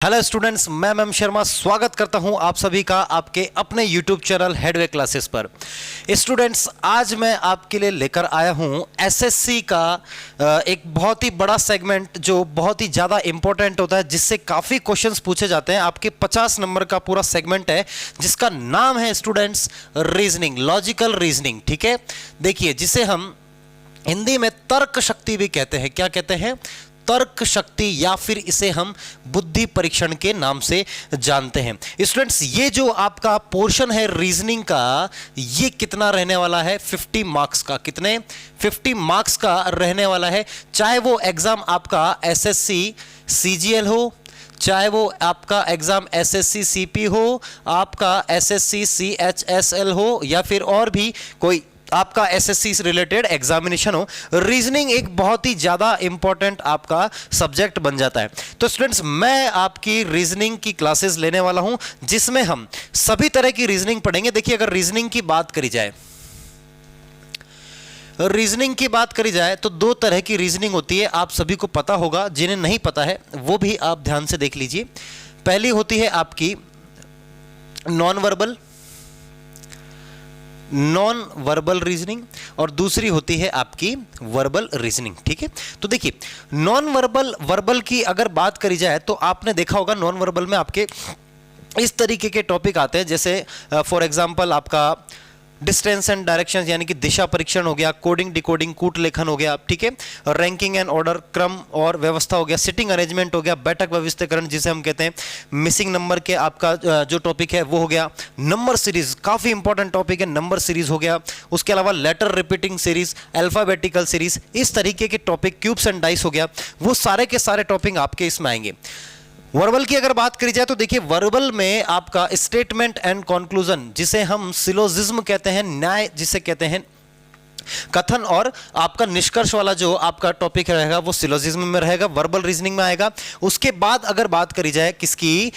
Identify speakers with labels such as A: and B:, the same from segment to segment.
A: Hello students, मैं ma'am Sharma स्वागत करता हूं आप सभी का आपके अपने यूट्यूब चैनल हेडवे क्लासेस पर। स्टूडेंट्स, आज मैं आपके लिए लेकर आया हूं एसएससी का एक बहुत ही बड़ा सेगमेंट जो बहुत ही ज़्यादा इंपॉर्टेंट होता है, जिससे काफ़ी क्वेश्चंस पूछे जाते हैं। आपके 50 नंबर का पूरा सेगमेंट है जिसका नाम है स्टूडेंट्स रीजनिंग, लॉजिकल रीजनिंग। ठीक है, देखिए, जिसे हम हिंदी में तर्क शक्ति भी कहते हैं। क्या कहते हैं? तर्क शक्ति, या फिर इसे हम बुद्धि परीक्षण के नाम से जानते हैं। स्टूडेंट्स, ये जो आपका पोर्शन है रीजनिंग का, ये कितना रहने वाला है? 50 मार्क्स का। कितने? 50 मार्क्स का रहने वाला है। चाहे वो एग्जाम आपका एसएससी सीजीएल हो, चाहे वो आपका एग्जाम एसएससी सीपी हो, आपका एसएससी सीएचएसएल हो, या फिर और भी कोई आपका एसएससी से रिलेटेड एग्जामिनेशन हो, रीजनिंग एक बहुत ही ज्यादा इंपॉर्टेंट आपका सब्जेक्ट बन जाता है। तो स्टूडेंट्स, मैं आपकी रीजनिंग की क्लासेस लेने वाला हूं जिसमें हम सभी तरह की रीजनिंग पढ़ेंगे। देखिए, अगर रीजनिंग की बात करी जाए तो दो तरह की रीजनिंग होती है। आप सभी को पता होगा, जिन्हें नहीं पता है वो भी आप ध्यान से देख लीजिए। पहली होती है आपकी नॉन वर्बल रीजनिंग, और दूसरी होती है आपकी वर्बल रीजनिंग। ठीक है, तो देखिए, नॉन वर्बल की अगर बात करी जाए तो आपने देखा होगा नॉन वर्बल में आपके इस तरीके के टॉपिक आते हैं, जैसे फॉर एग्जांपल आपका डिस्टेंस एंड डायरेक्शन, यानी कि दिशा परीक्षण हो गया, कोडिंग डिकोडिंग कूट लेखन हो गया, ठीक है, रैंकिंग एंड ऑर्डर, क्रम और व्यवस्था हो गया, सिटिंग अरेंजमेंट हो गया, बैठक व्यवस्थीकरण जिसे हम कहते हैं, मिसिंग नंबर के आपका जो टॉपिक है वो हो गया, नंबर सीरीज काफी इंपॉर्टेंट टॉपिक है, नंबर सीरीज हो गया, उसके अलावा letter repeating series, alphabetical series, इस तरीके के टॉपिक, क्यूब्स एंड डाइस हो गया, वो सारे के सारे टॉपिक आपके इसमें आएंगे। वर्बल की अगर बात करी जाए तो देखिए, वर्बल में आपका स्टेटमेंट एंड कंक्लूजन, जिसे हम सिलोजिज्म कहते हैं, न्याय जिसे कहते हैं, कथन और आपका निष्कर्ष वाला जो आपका टॉपिक रहेगा वो सिलोजिज्म में रहेगा, वर्बल रीजनिंग में आएगा। उसके बाद अगर बात करी जाए किसकी,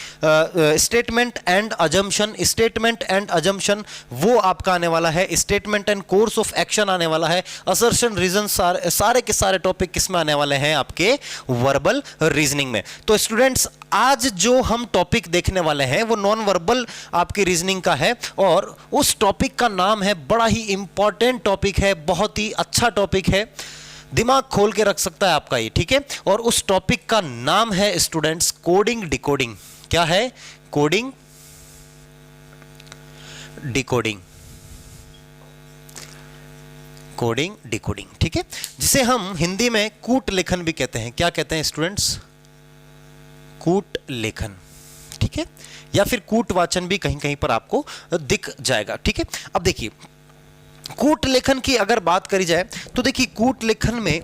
A: स्टेटमेंट एंड अजम्पशन, वो आपका आने वाला है। Statement and course of action आने वाला है। असर्शन, रीजन, सारे के सारे टॉपिक किसमें आने वाले हैं? आपके वर्बल रीजनिंग में। तो स्टूडेंट्स, आज जो हम टॉपिक देखने वाले हैं वो नॉन वर्बल आपकी रीजनिंग का है, और उस टॉपिक का नाम है, बड़ा ही इंपॉर्टेंट टॉपिक है, बहुत ही अच्छा टॉपिक है, दिमाग खोल के रख सकता है आपका ये। ठीक है, और उस टॉपिक का नाम है स्टूडेंट्स कोडिंग डिकोडिंग। क्या है? Coding decoding, coding decoding. ठीक है, जिसे हम हिंदी में कूट लेखन भी कहते हैं। क्या कहते हैं स्टूडेंट्स? कूट लेखन। ठीक है, या फिर कूट वाचन भी कहीं कहीं पर आपको दिख जाएगा। ठीक है, अब देखिए, कूट लेखन की अगर बात करी जाए तो देखिए, कूट लेखन में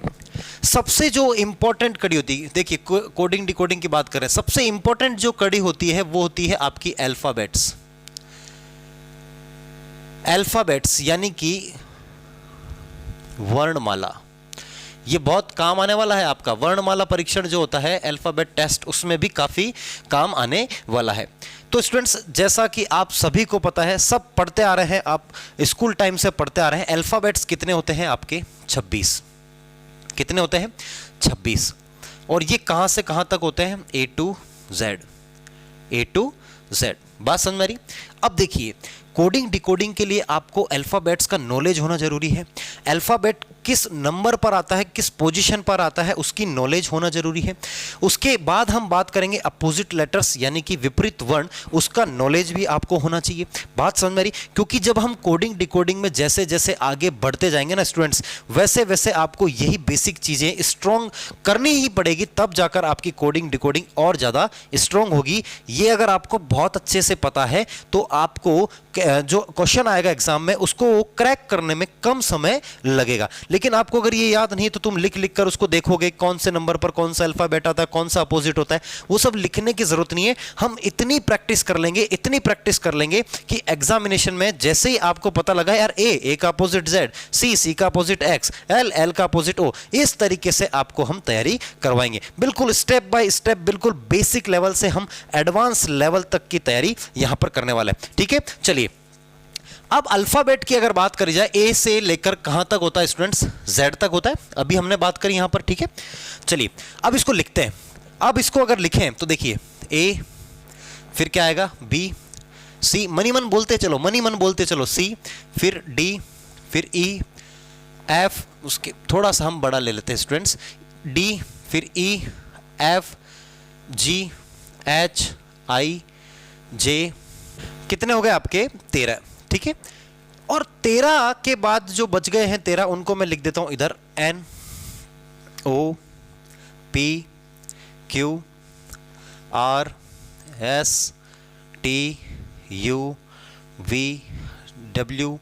A: सबसे जो इंपॉर्टेंट कड़ी होती है, देखिए कोडिंग डिकोडिंग की बात करें, सबसे इंपॉर्टेंट जो कड़ी होती है वो होती है आपकी अल्फाबेट्स, यानी कि वर्णमाला। ये बहुत काम आने वाला है आपका वर्णमाला परीक्षण जो होता है, अल्फाबेट टेस्ट, उसमें भी काफी काम आने वाला है। तो स्टूडेंट्स, जैसा कि आप सभी को पता है, सब पढ़ते आ रहे हैं, आप स्कूल टाइम से पढ़ते आ रहे हैं, अल्फाबेट्स कितने होते हैं आपके? 26। कितने होते हैं? 26। और ये कहां से कहां तक होते हैं? A to Z। बात समझ में आ रही? अब देखिए, कोडिंग डिकोडिंग के लिए आपको अल्फाबेट्स का नॉलेज होना जरूरी है। अल्फाबेट किस नंबर पर आता है, किस पोजीशन पर आता है, उसकी नॉलेज होना जरूरी है। उसके बाद हम बात करेंगे अपोजिट लेटर्स, यानी कि विपरीत वर्ण, उसका नॉलेज भी आपको होना चाहिए। बात समझ में आ रही? क्योंकि जब हम कोडिंग डिकोडिंग में जैसे जैसे आगे बढ़ते जाएंगे ना स्टूडेंट्स, वैसे वैसे आपको यही बेसिक चीजें स्ट्रॉन्ग करनी ही पड़ेगी, तब जाकर आपकी कोडिंग डिकोडिंग और ज्यादा स्ट्रॉन्ग होगी। ये अगर आपको बहुत अच्छे से पता है तो आपको जो क्वेश्चन आएगा एग्जाम में उसको क्रैक करने में कम समय लगेगा। लेकिन आपको अगर ये याद नहीं तो तुम लिख लिख कर उसको देखोगे, कौन से नंबर पर कौन सा अल्फाबेट आता है, कौन सा अपोजिट होता है, वो सब लिखने की जरूरत नहीं है। हम इतनी प्रैक्टिस कर लेंगे कि एग्जामिनेशन में जैसे ही आपको पता लगा, यार ए का अपोजिट Z, सी का अपोजिट X, L का अपोजिट O, इस तरीके से आपको हम तैयारी करवाएंगे। बिल्कुल स्टेप बाय स्टेप, बिल्कुल बेसिक लेवल से हम एडवांस लेवल तक की तैयारी यहां पर करने वाले हैं। ठीक है, चलिए, अब अल्फाबेट की अगर बात करी जाए, ए से लेकर कहां तक होता है स्टूडेंट्स? Z तक होता है। अभी हमने बात करी यहां पर। ठीक है, चलिए अब इसको लिखते हैं। अब इसको अगर लिखें तो देखिए, ए, फिर क्या आएगा बी, सी, मनी मन बोलते चलो, मनी मन बोलते चलो, सी, फिर डी, फिर ई, एफ, उसके थोड़ा सा हम बड़ा ले लेते हैं स्टूडेंट्स, डी, फिर ई, एफ, जी, एच, आई, जे, कितने हो गए आपके 13, ठीक है। और 13 के बाद जो बच गए हैं 13 उनको मैं लिख देता हूं इधर, N, O, P, Q, R, S, T, U, V, W,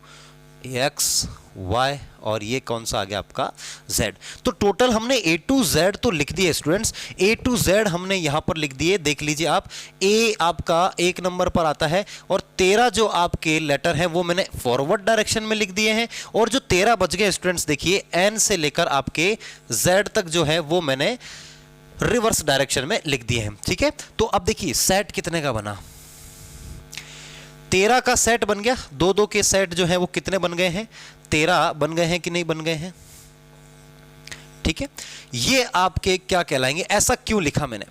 A: X, Y, और ये कौन सा आ गया आपका Z। तो टोटल हमने A to Z तो लिख दिए स्टूडेंट्स, A to Z हमने यहां पर लिख दिए। देख लीजिए आप, A आपका 1 नंबर पर आता है और 13 जो आपके लेटर हैं वो मैंने फॉरवर्ड डायरेक्शन में लिख दिए हैं, और जो 13 बच गए स्टूडेंट्स देखिए N से लेकर आपके Z तक जो है वो मैंने रिवर्स डायरेक्शन में लिख दिए हैं, ठीक है। तो अब देखिए सेट कितने का बना, 13 का सेट बन गया, 2-2 के सेट जो है वो कितने बन गए हैं, 13 बन गए हैं कि नहीं बन गए हैं, ठीक है। ये आपके क्या कहलाएंगे, ऐसा क्यों लिखा मैंने,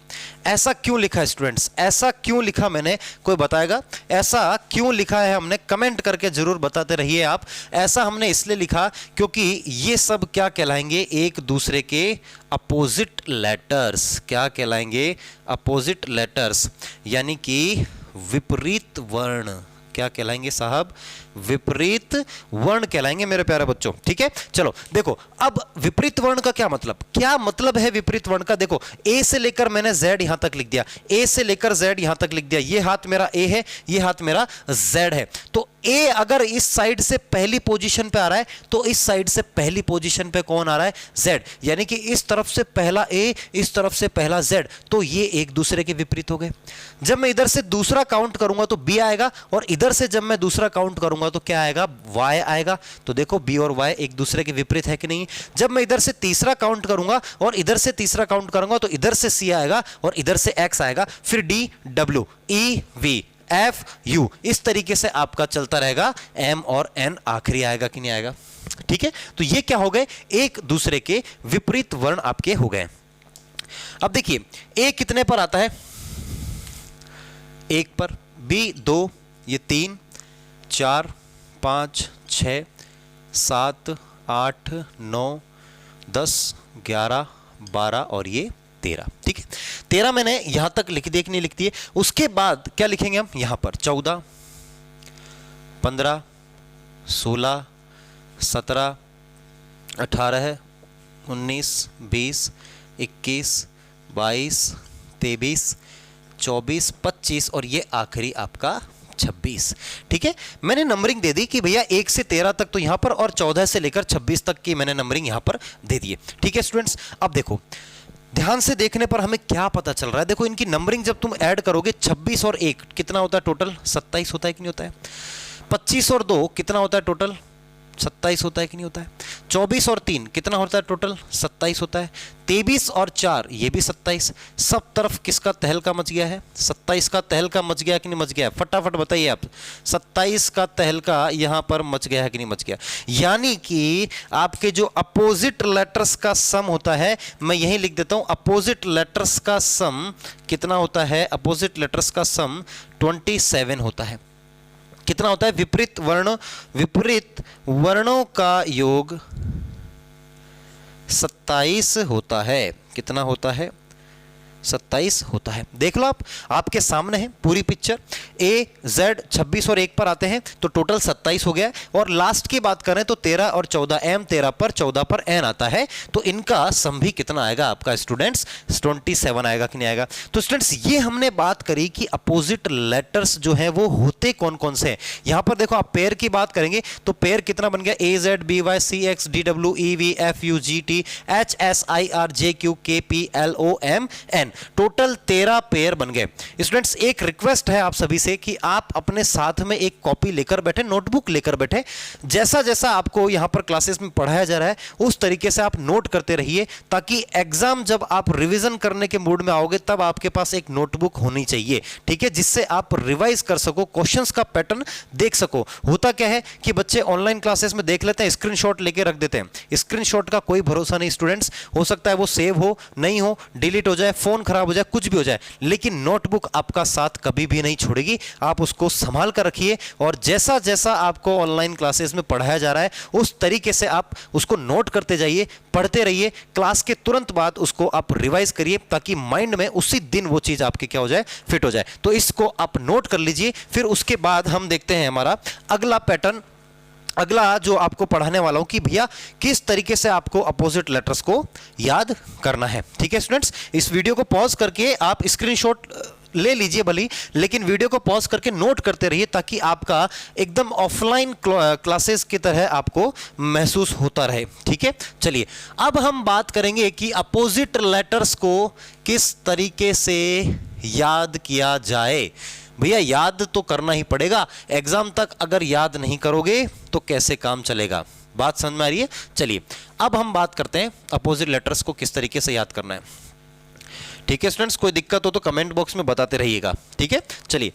A: ऐसा क्यों लिखा स्टूडेंट्स, ऐसा क्यों लिखा मैंने, कोई बताएगा ऐसा क्यों लिखा है हमने, कमेंट करके जरूर बताते रहिए आप। ऐसा हमने इसलिए लिखा क्योंकि ये सब क्या कहलाएंगे, एक दूसरे के अपोजिट लेटर्स, क्या कहलाएंगे, अपोजिट लेटर्स, यानी कि विपरीत वर्ण, क्या कहलाएंगे साहब, विपरीत वर्ण कहलाएंगे मेरे प्यारे बच्चों, ठीक है। चलो देखो अब विपरीत वर्ण का क्या मतलब, क्या मतलब है विपरीत वर्ण का। देखो ए से लेकर मैंने Z यहां तक लिख दिया, ए से लेकर Z यहां तक लिख दिया, ये हाथ मेरा ए है, ये हाथ मेरा Z है। तो ए अगर इस साइड से पहली पोजीशन पे आ रहा है तो इस साइड से पहली पोजीशन पे कौन आ रहा है, Z, यानी कि इस तरफ से पहला ए, इस तरफ से पहला Z, तो ये एक दूसरे के विपरीत हो गए। जब मैं इधर से दूसरा काउंट करूंगा तो B आएगा, और इधर से जब मैं दूसरा काउंट करूंगा तो क्या आएगा, Y आएगा। तो देखो B और Y एक दूसरे के विपरीत है कि नहीं। जब मैं इधर से तीसरा काउंट करूंगा और इधर से तीसरा काउंट करूंगा तो इधर से C आएगा और इधर से X आएगा, फिर D, W, E, V, F, U, इस तरीके से आपका चलता रहेगा, M और N आखिरी आएगा कि नहीं आएगा, ठीक है। तो ये क्या हो गए, एक दूसरे के विपरीत वर्ण आपके हो गए। अब देखिए A कितने पर आता है, 1 पर, B 2, ये 3, 4, 5, 6, 7, 8, 9, 10, 11, 12 और ये 13, ठीक है। 13 मैंने यहां तक लिख दिए कि नहीं लिख दिए। उसके बाद क्या लिखेंगे हम यहां पर, 14, 15, 16, 17, 18, 19, 20, 21, 22, 23, 24, 25 और ये आखिरी आपका 26, ठीक है। मैंने नंबरिंग दे दी कि भैया 1 से 13 तक तो यहां पर, और 14 से लेकर 26 तक की मैंने नंबरिंग यहां पर दे दी है, ठीक है स्टूडेंट्स। अब देखो ध्यान से देखने पर हमें क्या पता चल रहा है, देखो इनकी नंबरिंग जब तुम ऐड करोगे 26 और 1 कितना होता है टोटल, 27 होता है कि नहीं होता है। 25 और 2 कितना होता है टोटल, 27 होता है कि नहीं होता है। 24 और 3 कितना होता है टोटल, 27 होता है। 23 और 4 ये भी 27। सब तरफ किसका तहलका मच गया है, 27 का तहलका मच गया कि नहीं मच गया, फटाफट बताइए आप, 27 का तहलका यहां पर मच गया है कि नहीं मच गया। यानी कि आपके जो अपोजिट लेटर्स का सम होता है, मैं यही लिख देता हूं, अपोजिट लेटर्स का सम कितना होता है, अपोजिट लेटर्स का सम 27 होता है। कितना होता है, विपरीत वर्णों का योग 27 होता है। कितना होता है, 27 होता है। देख लो आप, आपके सामने है पूरी पिक्चर। ए जेड 26 और 1 पर आते हैं तो टोटल 27 हो गया। और लास्ट की बात करें तो 13 और 14, एम 13 पर 14 पर एन आता है, तो इनका सम भी कितना आएगा आपका स्टूडेंट्स, 27 आएगा कि नहीं आएगा। तो स्टूडेंट्स ये हमने बात करी कि अपोजिट लेटर्स जो है वो होते कौन कौन से हैं। यहां पर देखो आप पेयर की बात करेंगे तो पेयर कितना बन गया, A Z B Y C X D W E V F U G T H S I R J Q K P L O M N, total 13 pair बन गए। स्टूडेंट्स एक रिक्वेस्ट है आप सभी से कि आप अपने साथ में एक कॉपी लेकर बैठे, नोटबुक लेकर बैठे, जैसा जैसा आपको यहां पर क्लासेस में पढ़ाया जा रहा है उस तरीके से आप नोट करते रहिए, ताकि एग्जाम जब आप रिवीजन करने के मूड में आओगे तब आपके पास एक नोटबुक होनी चाहिए, ठीक है, जिससे आप रिवाइज कर सको, क्वेश्चंस का पैटर्न देख सको। होता क्या है कि बच्चे ऑनलाइन क्लासेस में देख लेते हैं, स्क्रीनशॉट लेके रख देते हैं। स्क्रीनशॉट का कोई भरोसा नहीं स्टूडेंट्स, हो सकता है वो सेव हो, नहीं हो, डिलीट हो जाए, फोन खराब हो जाए, कुछ भी हो जाए, लेकिन नोटबुक आपका साथ कभी भी नहीं छोड़ेगी। आप उसको संभाल कर रखिए और जैसा जैसा आपको ऑनलाइन क्लासेस में पढ़ाया जा रहा है उस तरीके से आप उसको नोट करते जाइए, पढ़ते रहिए। क्लास के तुरंत बाद उसको आप रिवाइज करिए ताकि माइंड में उसी दिन वो चीज आपके क्या हो जाए, फिट हो जाए। तो इसको आप नोट कर लीजिए। फिर उसके बाद हम देखते हैं हमारा अगला पैटर्न, अगला जो आपको पढ़ाने वाला हूं कि भैया किस तरीके से आपको अपोजिट लेटर्स को याद करना है। ठीक है स्टूडेंट्स, इस वीडियो को पॉज करके आप स्क्रीनशॉट ले लीजिए भली, लेकिन वीडियो को पॉज करके नोट करते रहिए ताकि आपका एकदम ऑफलाइन क्लासेस की तरह आपको महसूस होता रहे। ठीक है, चलिए अब हम बात करेंगे कि अपोजिट लेटर्स को किस तरीके से याद किया जाए। भैया याद तो करना ही पड़ेगा, एग्जाम तक अगर याद नहीं करोगे तो कैसे काम चलेगा। बात समझ में आ रही है? चलिए अब हम बात करते हैं अपोजिट लेटर्स को किस तरीके से याद करना है। ठीक है स्टूडेंट्स, कोई दिक्कत हो तो कमेंट बॉक्स में बताते रहिएगा। ठीक है, चलिए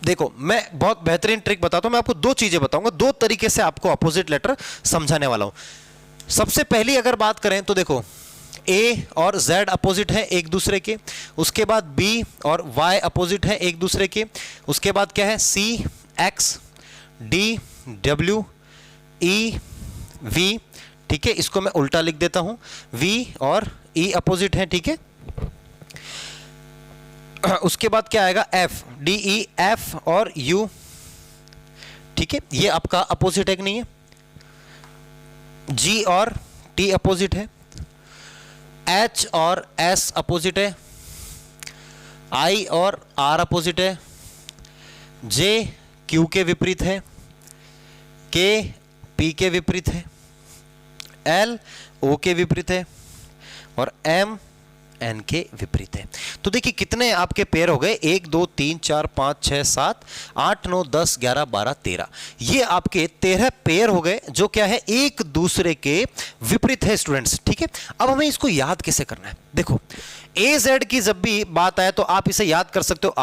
A: देखो मैं बहुत बेहतरीन ट्रिक बताता हूं। मैं आपको दो चीजें बताऊंगा, दो तरीके से आपको अपोजिट लेटर समझाने वाला हूं। सबसे पहली अगर बात करें तो देखो ए और जेड अपोजिट है एक दूसरे के, उसके बाद बी और वाई अपोजिट है एक दूसरे के, उसके बाद क्या है C X D W E V. ठीक है, इसको मैं उल्टा लिख देता हूं, वी और ई अपोजिट है। ठीक है, उसके बाद क्या आएगा एफ डी ई एफ और यू। ठीक है, ये आपका अपोजिट है कि नहीं है। जी और टी अपोजिट है, एच और एस अपोजिट है, आई और आर अपोजिट है, जे क्यू के विपरीत है, के पी के विपरीत है, एल ओ के विपरीत है और एम एन के विपरीत है। तो देखिए कितने आपके पेयर हो गए, 1 2 3 4 5 6 7 8 9 10 11 12 13। ये आपके 13 पेयर हो गए जो क्या है एक दूसरे के विपरीत है स्टूडेंट्स। ठीक है, अब हमें इसको याद कैसे करना है। देखो ए जेड की जब भी बात आए तो आप इसे याद कर सकते हो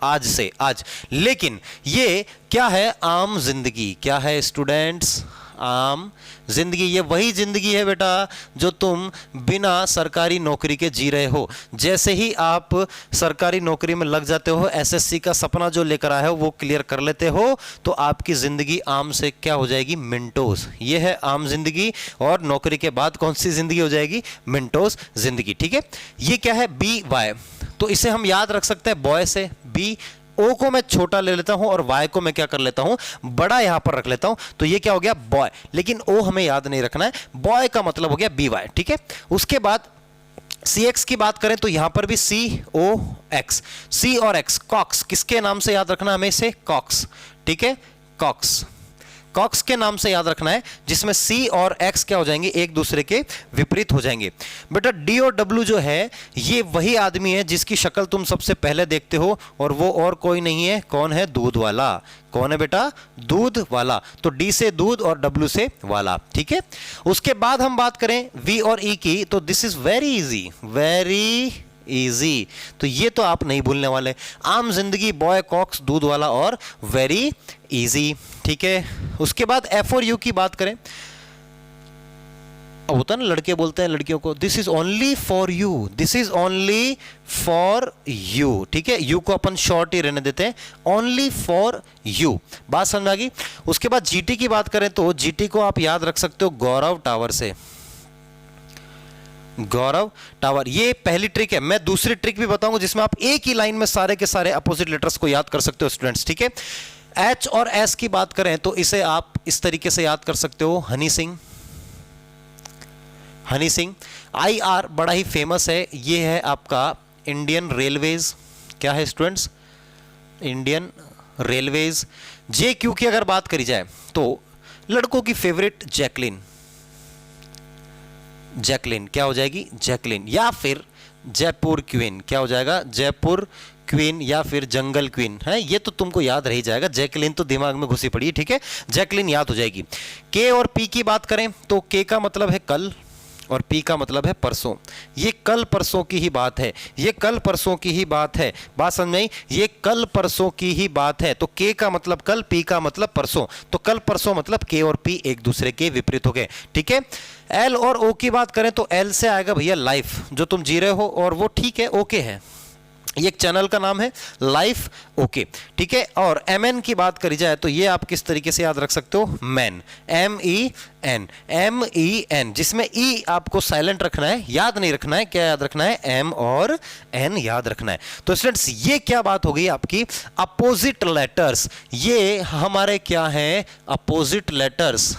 A: आज से आज, लेकिन ये क्या है आम जिंदगी। क्या है स्टूडेंट्स? आम जिंदगी। ये वही जिंदगी है बेटा जो तुम बिना सरकारी नौकरी के जी रहे हो। जैसे ही आप सरकारी नौकरी में लग जाते हो, एसएससी का सपना जो लेकर आए हो वो क्लियर कर लेते हो, तो आपकी जिंदगी आम से क्या हो जाएगी? मिंटोस। ये है आम जिंदगी और नौकरी के बाद कौन सी जिंदगी हो जाएगी? मिंटोस जिंदगी। ठीक है, ये क्या है? B Y. तो इसे हम याद रख सकते हैं बॉय से। बी ओ को मैं छोटा ले लेता हूं और वाई को मैं क्या कर लेता हूं? बड़ा यहां पर रख लेता हूं। तो ये क्या हो गया? बॉय। लेकिन ओ हमें याद नहीं रखना है, बॉय का मतलब हो गया बी वाई। ठीक है, उसके बाद सी एक्स की बात करें तो यहां पर भी सी ओ एक्स। सी और एक्स कॉक्स, किसके नाम से याद रखना हमें इसे? कॉक्स। ठीक है, कॉक्स कॉक्स के नाम से याद रखना है, जिसमें सी और एक्स क्या हो जाएंगे? एक दूसरे के विपरीत हो जाएंगे। बेटा डी और डब्ल्यू जो है ये वही आदमी है जिसकी शक्ल तुम सबसे पहले देखते हो और वो और कोई नहीं है। कौन है? दूध वाला। कौन है बेटा? दूध वाला। तो डी से दूध और डब्ल्यू से वाला। ठीक है, उसके बाद हम बात करें वी और ई की, तो this is very easy, very easy. तो ये तो आप नहीं भूलने वाले। आम जिंदगी, बॉय, कॉक्स, दूध वाला और वेरी इजी। ठीक है, उसके बाद एफ और यू की बात करें, अब होता है ना लड़के बोलते हैं लड़कियों को this is only for you, this is only for you. ठीक है, यू को अपन शॉर्ट ही रहने देते हैं, ओनली फॉर यू। बात समझ आ गई? उसके बाद जीटी की बात करें तो जीटी को आप याद रख सकते हो गौरव टावर से। गौरव टावर, ये पहली ट्रिक है। मैं दूसरी ट्रिक भी बताऊंगा जिसमें आप एक ही लाइन में सारे के सारे अपोजिट लेटर्स को याद कर सकते हो स्टूडेंट्स। ठीक है, एच और एस की बात करें तो इसे आप इस तरीके से याद कर सकते हो, हनी सिंह। हनी सिंह। आई आर बड़ा ही फेमस है, ये है आपका इंडियन रेलवेज। क्या है students? Indian Railways. J Q की अगर बात करी जाए तो लड़कों की फेवरेट जैकलिन। जैकलिन क्या हो जाएगी? जैकलिन। या फिर जयपुर क्वीन, क्या हो जाएगा? जयपुर क्वीन या फिर जंगल क्वीन है। ये तो तुमको याद रह जाएगा, जैकलिन तो दिमाग में घुसी पड़ी है। ठीक है, जैकलिन याद हो जाएगी। के और पी की बात करें तो के का मतलब है कल और पी का मतलब है परसों। ये कल परसों की ही बात है, ये कल परसों की ही बात है। बात समझ में आई? ये कल परसों की ही बात है। तो के का मतलब कल, पी का मतलब परसों। तो कल परसों मतलब के और पी एक दूसरे के विपरीत हो गए। ठीक है। एल और ओ की बात करें तो एल से आएगा भैया लाइफ, जो तुम जी रहे हो, और वो ठीक है, ओके है। ये एक चैनल का नाम है लाइफ, ओके, ठीक है। और एम एन की बात करी जाए तो ये आप किस तरीके से याद रख सकते हो? Man, M E N, M E N, जिसमें ई आपको साइलेंट रखना है, याद नहीं रखना है। क्या याद रखना है? एम और एन याद रखना है। तो स्टूडेंट्स ये क्या बात हो गई आपकी? Opposite letters. ये हमारे क्या हैं? अपोजिट लेटर्स,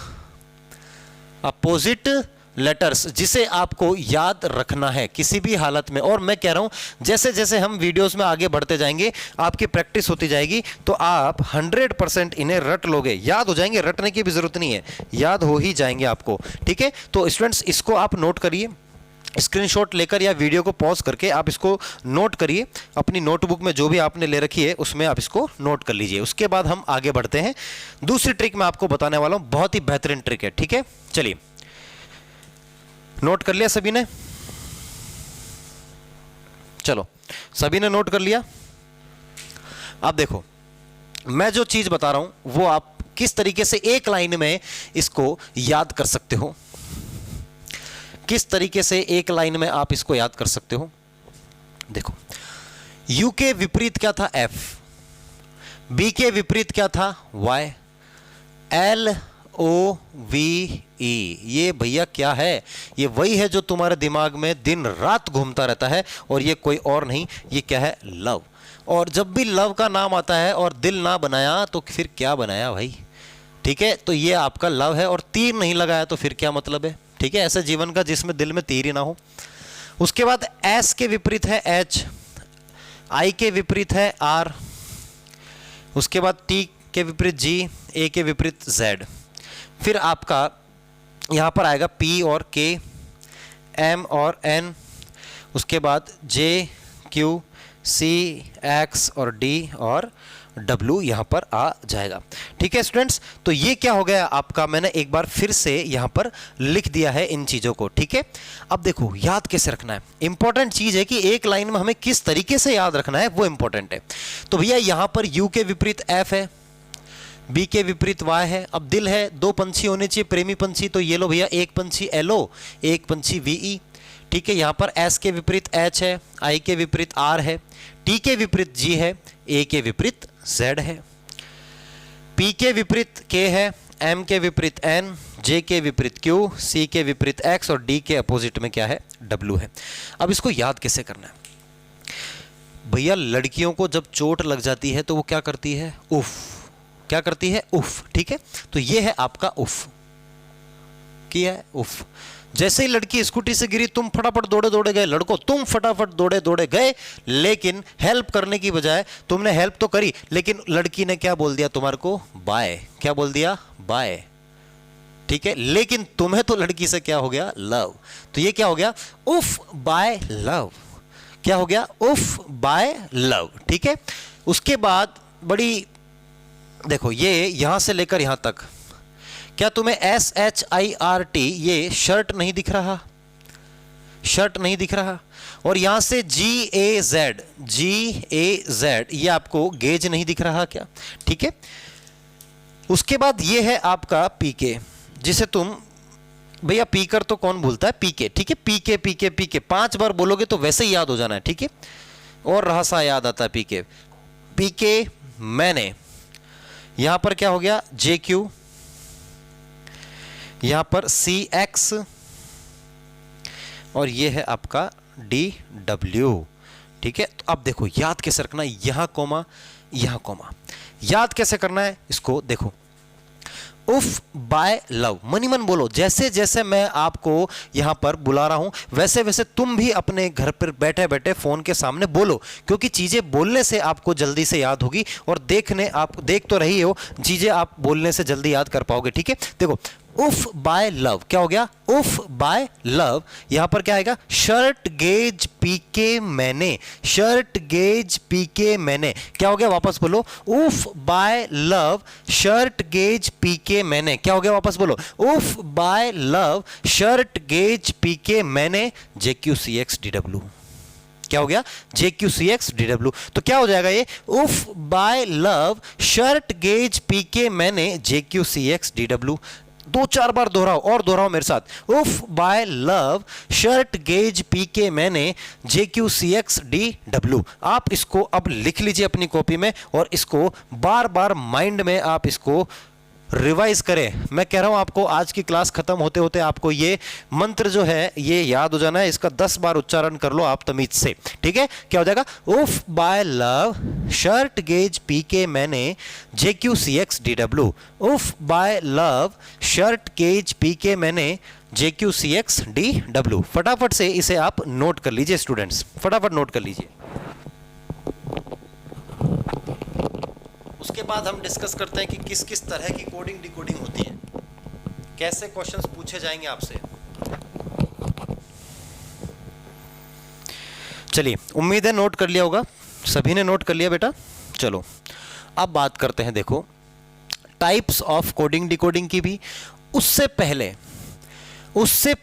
A: अपोजिट लेटर्स, जिसे आपको याद रखना है किसी भी हालत में। और मैं कह रहा हूं जैसे जैसे हम वीडियोस में आगे बढ़ते जाएंगे, आपकी प्रैक्टिस होती जाएगी, तो आप 100% इन्हें रट लोगे, याद हो जाएंगे। रटने की भी जरूरत नहीं है, याद हो ही जाएंगे आपको। ठीक है। तो स्टूडेंट्स इसको आप नोट करिए, स्क्रीनशॉट लेकर या वीडियो को पॉज करके आप इसको नोट करिए। अपनी नोटबुक में जो भी आपने ले रखी है उसमें आप इसको नोट कर लीजिए। उसके बाद हम आगे बढ़ते हैं। दूसरी ट्रिक मैं आपको बताने वाला हूं, बहुत ही बेहतरीन ट्रिक है। ठीक है, चलिए, नोट कर लिया सभी ने? चलो, सभी ने नोट कर लिया? अब देखो, मैं जो चीज बता रहा हूं वो आप किस तरीके से एक लाइन में इसको याद कर सकते हो, किस तरीके से एक लाइन में आप इसको याद कर सकते हो। देखो, यू के विपरीत क्या था? एफ। बी के विपरीत क्या था? Y. L O V E, ये भैया क्या है? ये वही है जो तुम्हारे दिमाग में दिन रात घूमता रहता है, और ये कोई और नहीं, ये क्या है? लव। और जब भी लव का नाम आता है और दिल ना बनाया तो फिर क्या बनाया भाई? ठीक है, तो ये आपका लव है। और तीर नहीं लगाया तो फिर क्या मतलब है? ठीक है, ऐसे जीवन का जिसमें दिल में तीर ही ना हो। उसके बाद एस के विपरीत है एच, आई के विपरीत है आर, उसके बाद टी के विपरीत जी, ए के विपरीत जेड। फिर आपका यहां पर आएगा पी और के, एम और एन, उसके बाद जे, क्यू, सी, एक्स और डी और डब्ल्यू यहां पर आ जाएगा। ठीक है स्टूडेंट्स, तो ये क्या हो गया आपका? मैंने एक बार फिर से यहां पर लिख दिया है इन चीजों को। ठीक है, अब देखो याद कैसे रखना है। इंपॉर्टेंट चीज है कि एक लाइन में हमें किस तरीके से याद रखना है, वो इंपॉर्टेंट है। तो भैया यहां पर यू के विपरीत एफ है, बी के विपरीत वाई है। अब दिल है, दो पंछी होने चाहिए, प्रेमी पंछी, तो ये लो भैया, एक पंछी एलओ, एक पंछी वीई। ठीक है, यहां पर एस के विपरीत एच है, आई के विपरीत आर है, टी के विपरीत जी है, ए के विपरीत जेड है, पी के विपरीत के है, एम के विपरीत एन, जे के विपरीत क्यू, सी के विपरीत एक्स और डी के अपोजिट में क्या है? डब्ल्यू है। अब इसको याद कैसे करना है? भैया लड़कियों को जब चोट लग जाती है तो वो क्या करती है? उफ। क्या करती है? उफ। ठीक है, तो ये है आपका उफ, किया है उफ। जैसे ही लड़की स्कूटी से गिरी, तुम फटाफट दौड़े दौड़े गए, लड़को तुम फटाफट दौड़े दौड़े गए, लेकिन हेल्प करने की बजाय तुमने हेल्प तो करी, लेकिन लड़की ने क्या बोल दिया तुम्हारे को? बाय। क्या बोल दिया? बाय। ठीक है, लेकिन तुम्हें तो लड़की से क्या हो गया? लव। तो ये क्या हो गया? उफ बाय लव। क्या हो गया? उफ बाय लव। ठीक है, उसके बाद बड़ी देखो, ये यहां से लेकर यहां तक, क्या तुम्हें S H I R T ये शर्ट नहीं दिख रहा? शर्ट नहीं दिख रहा? और यहां से जी ए जेड, जी ए जेड, ये आपको गेज नहीं दिख रहा क्या? ठीक है, उसके बाद ये है आपका पीके, जिसे तुम भैया पीकर तो कौन भूलता है? पीके। ठीक है, पीके पीके पीके 5 बार बोलोगे तो वैसे ही याद हो जाना है। ठीक है, और रहा सा याद आता है पीके। पीके मैंने, यहां पर क्या हो गया? जे क्यू, यहां पर सी एक्स, और ये है आपका डी डब्ल्यू। ठीक है, तो अब देखो याद कैसे रखना है, यहां कोमा, यहां कोमा। याद कैसे करना है इसको देखो, उफ बाय लव, मनी मन बोलो। जैसे जैसे मैं आपको यहां पर बुला रहा हूं वैसे वैसे तुम भी अपने घर पर बैठे बैठे फोन के सामने बोलो, क्योंकि चीजें बोलने से आपको जल्दी से याद होगी, और देखने आप देख तो रही हो, चीजें आप बोलने से जल्दी याद कर पाओगे। ठीक है, देखो उफ बाय लव, क्या हो गया, उफ बाय लव। यहां पर क्या आएगा, शर्ट गेज पीके मैंने, शर्ट गेज पीके मैंने, क्या हो गया, वापस बोलो, उफ बाय लव शर्ट गेज पीके मैंने, क्या हो गया, वापस बोलो, उफ बाय लव शर्ट गेज पीके मैंने, JQCXDW, क्या हो गया, JQCXDW। तो क्या हो जाएगा ये, उफ बाय लव शर्ट गेज पीके मैंने, JQCXDW। 2-4 बार दोहराओ और दोहराओ मेरे साथ, उफ बाय लव शर्ट गेज पीके मैंने, JQCXDW। आप इसको अब लिख लीजिए अपनी कॉपी में और इसको बार बार माइंड में आप इसको रिवाइज करें। मैं कह रहा हूं आपको आज की क्लास खत्म होते होते आपको ये मंत्र जो है ये याद हो जाना है, इसका 10 बार उच्चारण कर लो आप तमीज से, ठीक है। क्या हो जाएगा, उफ बाय लव शर्ट गेज पीके मैंने, JQCXDW, उफ बाय लव शर्ट गेज पीके मैंने, JQCXDW। फटाफट से इसे आप नोट कर लीजिए स्टूडेंट्स, फटाफट नोट कर लीजिए। उसके बाद हम डिस्कस करते हैं कि किस किस तरह की कोडिंग डिकोडिंग होती है, कैसे क्वेश्चंस पूछे जाएंगे आपसे। चलिए, उम्मीद है नोट कर लिया होगा, सभी ने नोट कर लिया बेटा। चलो अब बात करते हैं, देखो टाइप्स ऑफ कोडिंग डिकोडिंग की भी। उससे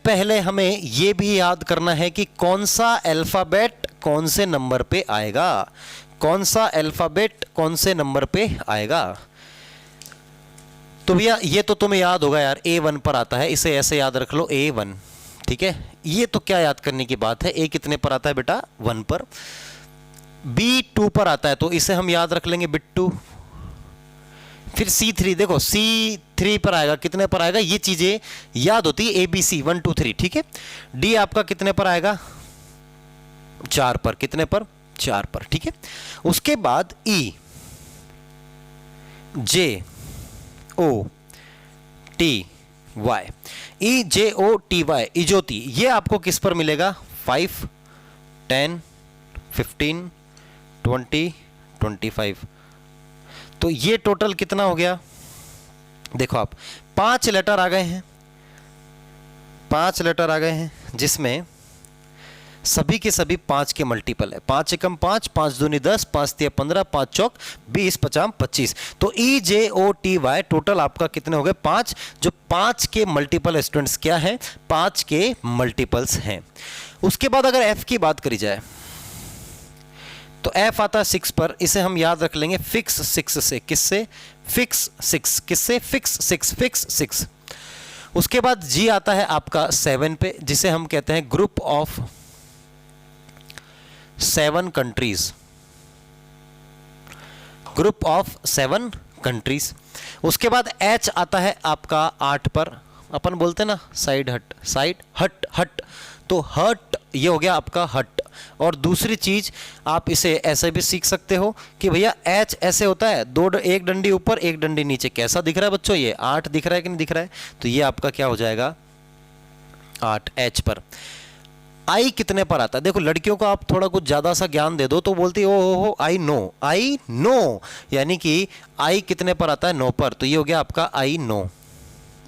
A: पहले हमें यह भी याद करना है कि कौन सा अल्फाबेट कौन से नंबर पे आएगा, कौन सा अल्फाबेट कौन से नंबर पे आएगा। तो भैया ये तो तुम्हें याद होगा यार, A1 पर आता है, इसे ऐसे याद रख लो A1, ठीक है। ये तो क्या याद करने की बात है, A कितने पर आता है बेटा, 1 पर। B2 पर आता है तो इसे हम याद रख लेंगे बिट्टू। फिर C3, देखो C3 पर आएगा, कितने पर आएगा, ये चीजें याद होती है, ABC 1 2 3, ठीक है। D आपका कितने पर आएगा, 4 पर, कितने पर, 4 पर, ठीक है। उसके बाद E, J, O, T, Y, E, J, O, T, Y, इजोती, ये आपको किस पर मिलेगा, 5, 10, 15, 20, 25। तो ये टोटल कितना हो गया, देखो आप 5 लेटर आ गए हैं, 5 लेटर आ गए हैं, जिसमें सभी के सभी 5 के मल्टीपल है। 5 एकम 5, 5 दूनी 10, 5 तिया 15, 5 चौक 20, 50, 25। तो EJOTY टोटल आपका कितने हो गए, 5। जो 5 के मल्टीपल स्टूडेंट्स क्या हैं, 5 के मल्टीपल्स हैं। उसके बाद अगर F की बात करी जाए तो F आता है 6 पर, इसे हम याद रख लेंगे फिक्स 6 से, किससे, फिक्स 6, किससे, फिक्स 6, फिक्स 6। उसके बाद G आता है आपका 7 पे, जिसे हम कहते हैं group of 7 countries, group of 7 countries. उसके बाद H आता है आपका 8 पर, अपन बोलते हैं ना साइड हट, साइड हट, हट, तो हट ये हो गया आपका हट। और दूसरी चीज आप इसे ऐसे भी सीख सकते हो कि भैया H ऐसे होता है, एक डंडी ऊपर एक डंडी नीचे, कैसा दिख रहा है बच्चों, ये 8 दिख रहा है कि नहीं दिख रहा है, तो ये आपका क्या हो जाएगा 8 H पर। आई कितने पर आता है, देखो लड़कियों को आप थोड़ा कुछ ज्यादा सा ज्ञान दे दो तो बोलती है ओ आई नो, आई नो, यानी कि आई कितने पर आता है, 9 पर, तो ये हो गया आपका आई नो,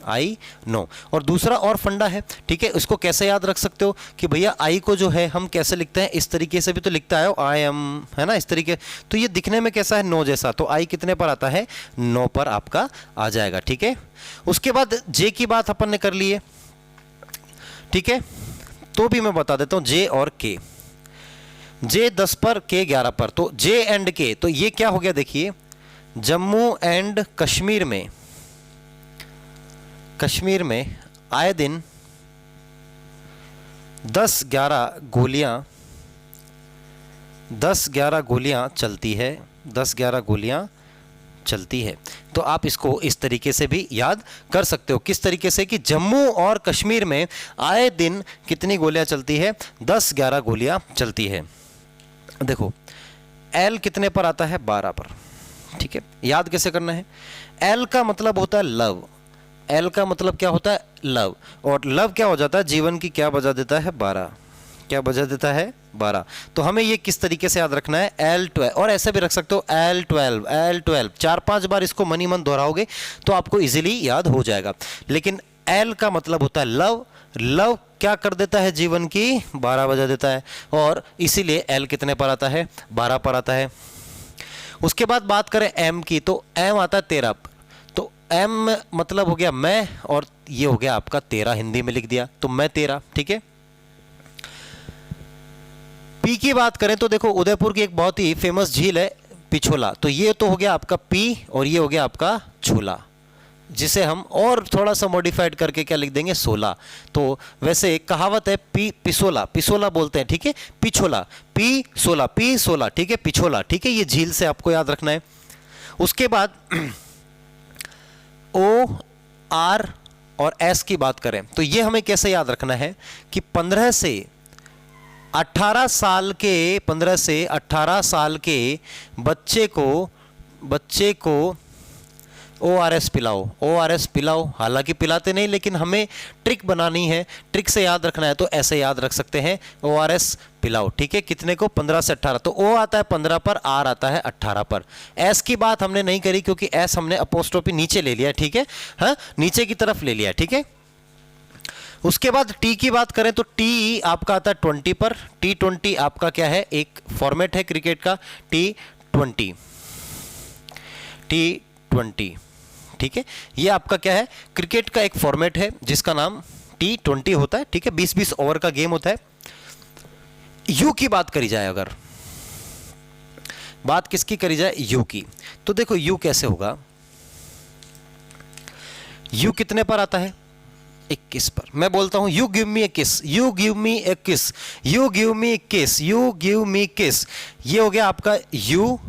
A: आई नो। और दूसरा और फंडा है, ठीक है, इसको कैसे याद रख सकते हो कि भैया आई को जो है हम कैसे लिखते हैं, इस तरीके से भी तो लिखता है आई एम, है ना, इस तरीके, तो ये दिखने में कैसा है, 9 जैसा, तो आई कितने पर आता है, 9 पर आपका आ जाएगा, ठीक है। उसके बाद जे की बात अपन ने कर ली है, ठीक है, तो भी मैं बता देता हूं जे और के, जे 10 पर, के 11 पर, तो जे एंड के, तो ये क्या हो गया, देखिए जम्मू एंड कश्मीर में, कश्मीर में आए दिन 10-11 गोलियां, 10-11 गोलियां चलती है, 10-11 गोलियां चलती है। तो आप इसको इस तरीके से भी याद कर सकते हो, किस तरीके से कि जम्मू और कश्मीर में आए दिन कितनी गोलियां चलती है, 10-11 गोलियां चलती है। देखो एल कितने पर आता है, 12 पर, ठीक है। याद कैसे करना है, एल का मतलब होता है लव, एल का मतलब क्या होता है, लव, और लव क्या हो जाता है, जीवन की क्या बजा देता है, 12, क्या बजा देता है, 12। तो हमें ये किस तरीके से याद रखना है, L12, और ऐसे भी रख सकते हो L12, 4-5 बार इसको मनी मन दोहराओगे तो आपको इजीली याद हो जाएगा। लेकिन एल का मतलब होता है लव। लव क्या कर देता है, जीवन की 12 बजा देता है, और इसीलिए एल कितने पर आता है, 12 पर आता है। उसके बाद बात करें एम की, तो एम आता है 13 पर। तो एम मतलब हो गया मैं, और ये हो गया आपका 13, हिंदी में लिख दिया तो मैं 13, ठीक है। पी की बात करें तो देखो उदयपुर की एक बहुत ही फेमस झील है पिछोला, तो ये तो हो गया आपका पी, और ये हो गया आपका झूला, जिसे हम और थोड़ा सा मॉडिफाइड करके क्या लिख देंगे, 16। तो वैसे एक कहावत है पिसोला, पिसोला बोलते हैं, ठीक है, पिछोला, पी 16, ठीक है, पिछोला, ठीक है, ये झील से आपको याद रखना है। उसके बाद ओ आर और एस की बात करें तो ये हमें कैसे याद रखना है कि 15 से 18 साल के 15 से 18 साल के बच्चे को ORS पिलाओ, ORS पिलाओ। हालांकि पिलाते नहीं, लेकिन हमें ट्रिक बनानी है, ट्रिक से याद रखना है, तो ऐसे याद रख सकते हैं ORS पिलाओ, ठीक है। कितने को, 15 से 18। तो O आता है 15 पर, R आता है 18 पर। S की बात हमने नहीं करी क्योंकि S हमने अपोस्ट्रोफी नीचे ले लिया, ठीक है, हाँ, नीचे की तरफ ले लिया, ठीक है। उसके बाद T की बात करें तो T आपका आता है 20 पर। T20 आपका क्या है, एक फॉर्मेट है क्रिकेट का, T20, ठीक है। ये आपका क्या है, क्रिकेट का एक फॉर्मेट है जिसका नाम T20 होता है, ठीक है, 20-20 ओवर का गेम होता है। यू की बात करी जाए, अगर बात किसकी करी जाए, यू की, तो देखो यू कैसे होगा, यू कितने पर आता है, 21 पर। मैं बोलता हूं यू गिव मी ए किस, यू गिव मी ए किस, यू गिव मी किस, यू गिव मी किस, ये हो गया आपका you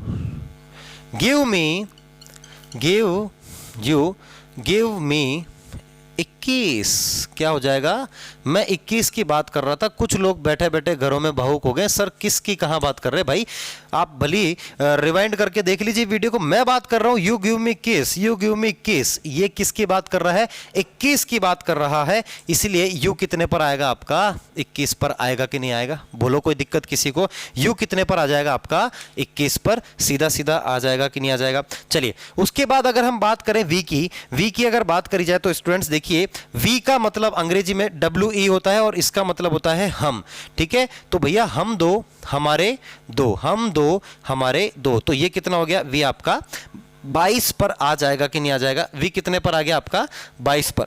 A: give me, give me 21, क्या हो जाएगा, मैं 21 की बात कर रहा था। कुछ लोग बैठे बैठे घरों में भावुक हो गए, सर किसकी कहां बात कर रहे हैं भाई, आप भली रिवाइंड करके देख लीजिए वीडियो को। मैं बात कर रहा हूं यू गिव मी किस, यू गिव मी किस, ये किसकी बात कर रहा है, 21 की बात कर रहा है, इसीलिए यू कितने पर आएगा आपका, 21 पर आएगा कि नहीं आएगा, बोलो कोई दिक्कत किसी को, यू कितने पर आ जाएगा आपका, 21 पर, सीधा सीधा आ जाएगा कि नहीं आ जाएगा। चलिए उसके बाद अगर हम बात करें वी की अगर बात करी जाए तो स्टूडेंट्स देखिए, वी का मतलब अंग्रेजी में WE होता है और इसका मतलब होता है हम, ठीक है। तो भैया हम दो हमारे दो, हम दो हमारे दो, तो ये कितना हो गया, वी आपका 22 पर आ जाएगा कि नहीं आ जाएगा, वी कितने पर आ गया आपका, 22 पर।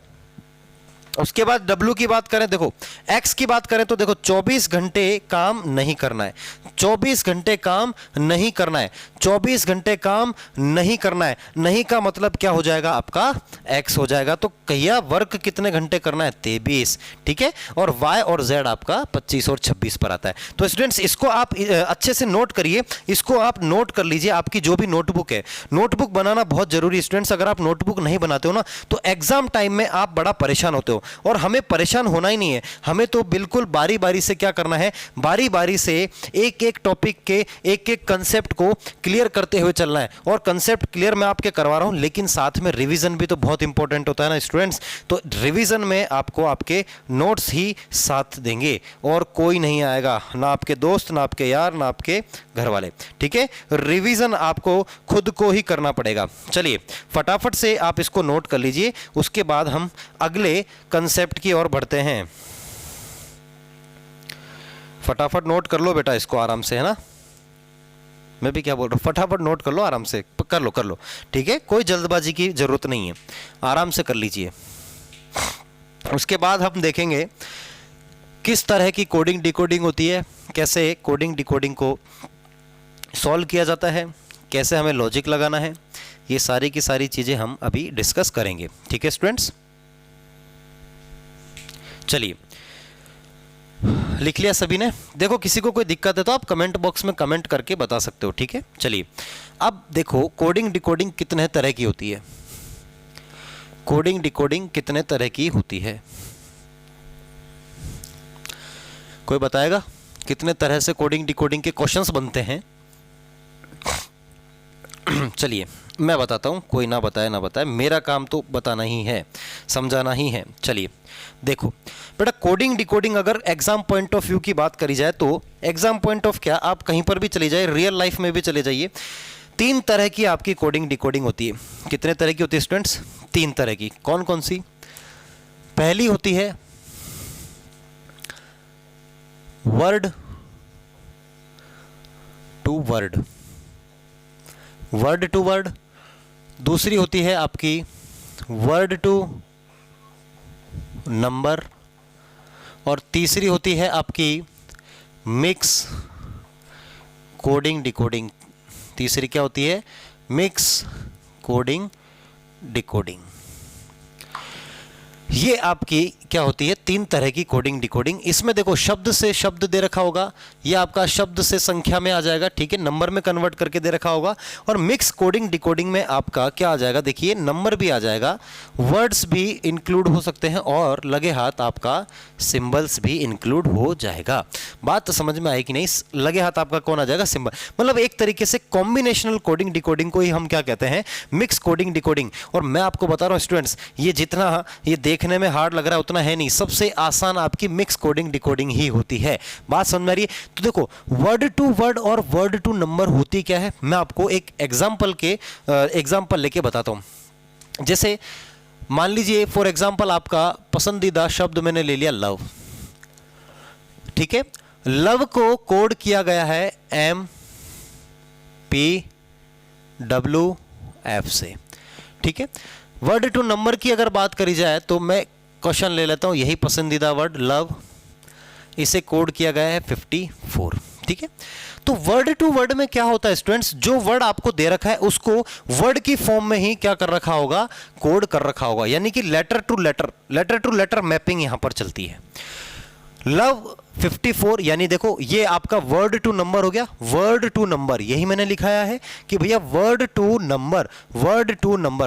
A: उसके बाद W की बात करें, देखो X की बात करें तो देखो 24 घंटे काम नहीं करना है, 24 घंटे काम नहीं करना है, 24 घंटे काम नहीं करना है, नहीं का मतलब क्या हो जाएगा आपका, X हो जाएगा। तो कहिया वर्क कितने घंटे करना है, 23, ठीक है, और Y और Z आपका 25 और 26 पर आता है। तो स्टूडेंट्स इसको आप अच्छे से नोट करिए, इसको आप नोट कर लीजिए, आपकी जो भी नोटबुक है, नोटबुक बनाना बहुत जरूरी है स्टूडेंट्स। अगर आप नोटबुक नहीं बनाते हो ना तो एग्जाम टाइम में आप बड़ा परेशान होते हो, और हमें परेशान होना ही नहीं है, हमें तो बिल्कुल बारी बारी से क्या करना है, बारी बारी से एक एक टॉपिक के एक एक कंसेप्ट को क्लियर करते हुए चलना है। और कंसेप्ट क्लियर मैं आपके करवा रहा हूं, लेकिन साथ में रिवीजन भी तो बहुत इंपॉर्टेंट होता है ना स्टूडेंट्स। तो रिवीजन में आपको आपके नोट्स ही साथ देंगे और कोई नहीं आएगा, ना आपके दोस्त, ना आपके यार, ना आपके घर वाले, ठीक है। रिवीजन आपको खुद को ही करना पड़ेगा। चलिए फटाफट से आप इसको नोट कर लीजिए, उसके बाद हम अगले कंसेप्ट की ओर बढ़ते हैं। फटाफट नोट कर लो बेटा इसको आराम से, है ना, मैं भी क्या बोल रहा हूं, फटाफट नोट कर लो आराम से, कर लो, ठीक है, कोई जल्दबाजी की जरूरत नहीं है, आराम से कर लीजिए। उसके बाद हम देखेंगे किस तरह की कोडिंग डिकोडिंग होती है, कैसे कोडिंग डिकोडिंग को सॉल्व किया जाता है, कैसे हमें लॉजिक लगाना है, ये सारी की सारी चीजें हम अभी डिस्कस करेंगे, ठीक है स्टूडेंट्स। चलिए लिख लिया सभी ने, देखो किसी को कोई दिक्कत है तो आप कमेंट बॉक्स में कमेंट करके बता सकते हो, ठीक है। चलिए अब देखो कोडिंग डिकोडिंग कितने तरह की होती है, कोडिंग डिकोडिंग कितने तरह की होती है, कोई बताएगा कितने तरह से कोडिंग डिकोडिंग के क्वेश्चंस बनते हैं। चलिए मैं बताता हूं, कोई ना बताए ना बताए, मेरा काम तो बताना ही है, समझाना ही है। चलिए देखो बेटा, कोडिंग डिकोडिंग अगर एग्जाम पॉइंट ऑफ व्यू की बात करी जाए तो एग्जाम पॉइंट ऑफ क्या, आप कहीं पर भी चले जाए, रियल लाइफ में भी चले जाइए, 3 तरह की आपकी कोडिंग डिकोडिंग होती है। कितने तरह की होती है स्टूडेंट्स, 3 तरह की। कौन कौन सी, पहली होती है word to word, word to word. दूसरी होती है आपकी वर्ड टू नंबर, और तीसरी होती है आपकी मिक्स कोडिंग डिकोडिंग। तीसरी क्या होती है? Mix coding decoding. ये आपकी क्या होती है? 3 तरह की कोडिंग डिकोडिंग। इसमें देखो शब्द से शब्द दे रखा होगा, ये आपका शब्द से संख्या में आ जाएगा, ठीक है, नंबर में कन्वर्ट करके दे रखा होगा। और मिक्स कोडिंग डिकोडिंग में आपका क्या आ जाएगा? देखिए नंबर भी आ जाएगा, वर्ड्स भी इंक्लूड हो सकते हैं, और लगे हाथ आपका सिंबल्स भी इंक्लूड हो जाएगा। बात तो समझ में आई कि नहीं? लगे हाथ आपका कौन आ जाएगा? सिंबल। मतलब एक तरीके से कॉम्बिनेशनल कोडिंग डिकोडिंग को ही हम क्या कहते हैं? Mix coding decoding. और मैं आपको बता रहा हूँ स्टूडेंट्स, ये जितना ये देखने में हार्ड लग रहा है उतना है नहीं, सबसे आसान आपकी मिक्स कोडिंग डिकोडिंग ही होती है। बात समझ में आ रही है? तो देखो वर्ड टू वर्ड और वर्ड टू नंबर होती क्या है, मैं आपको एक एग्जांपल लेके बताता हूं। जैसे मान लीजिए फॉर एग्जांपल आपका पसंदीदा शब्द मैंने ले लिया लव, ठीक है। लव को कोड किया गया है MPWF से, ठीक है। वर्ड टू नंबर की अगर बात करी जाए तो मैं क्वेश्चन ले लेता हूं, यही पसंदीदा वर्ड लव, इसे कोड किया गया है 54, ठीक है। तो वर्ड टू वर्ड में क्या होता है स्टूडेंट्स? जो वर्ड आपको दे रखा है उसको वर्ड की फॉर्म में ही क्या कर रखा होगा? कोड कर रखा होगा, यानी कि लेटर टू लेटर मैपिंग यहां पर चलती है। लव 54, यानी देखो ये आपका वर्ड टू नंबर हो गया, वर्ड टू नंबर यही मैंने लिखाया है कि भैया वर्ड टू नंबर,